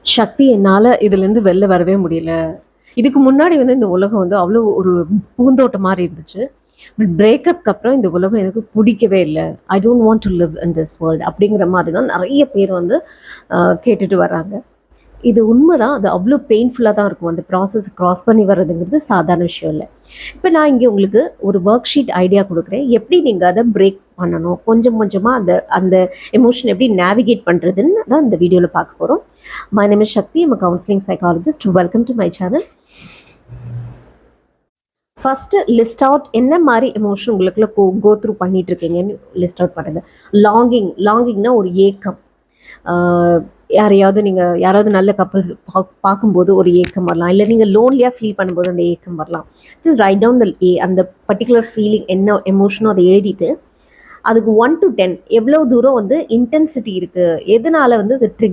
சக்தி என்னால இதுலேருந்து வெளில வரவே முடியல. இதுக்கு முன்னாடி வந்து இந்த உலகம் வந்து அவ்வளோ ஒரு பூந்தோட்டம் மாரி இருந்துச்சு. பட் பிரேக்கப்க்கு அப்புறம் இந்த உலகம் எனக்கு புடிக்கவே இல்ல. I don't want to live in this world அப்படிங்கிற மாரி தான் நெறைய பேர் வந்து கேட்டுட்டு வராங்க. இது உண்மதான். அது அவ்ளோ பெயின்ஃபுல்லா தான் இருக்கும். அந்த ப்ராசஸ் கிராஸ் பண்ணி வர்றதுங்கிறது சாதாரண விஷயம் இல்ல. இப்ப நான் இங்க உங்களுக்கு ஒரு ஒர்க் ஷீட் ஐடியா குடுக்குறேன். எப்படி நீங்க அத பிரேக் பண்ணணும்? கொஞ்சம் கொஞ்சமா அந்த அந்த எமோஷன் எப்படி நேவிகேட் பண்றதுன்னு தான் இந்த வீடியோல பார்க்க போறோம். My name is Shakti. I'm a counseling psychologist. Welcome to my channel. First list out என்ன மாதிரி எமோஷன் உங்களுக்குள்ள கோ த்ரூ பண்ணிட்டு இருக்கீங்கன்னு லிஸ்ட் அவுட் பண்ணுங்க. லாங்கிங்னா ஒரு ஏக்கம். யாராவது நல்ல கப்பல்ஸ் பார்க்கும்போது ஒரு ஏக்கம் வரலாம், இல்லை நீங்கள் லோன்லியாக ஃபீல் பண்ணும்போது அந்த ஏக்கம் வரலாம். ஜஸ்ட் ரைட் டவுன் அந்த பர்டிகுலர் ஃபீலிங் என்ன எமோஷனோ அதை எழுதிட்டு அதுக்கு 1 to 10 எவ்வளோ தூரம் வந்து இன்டென்சிட்டி இருக்குது, எதனால வந்து அது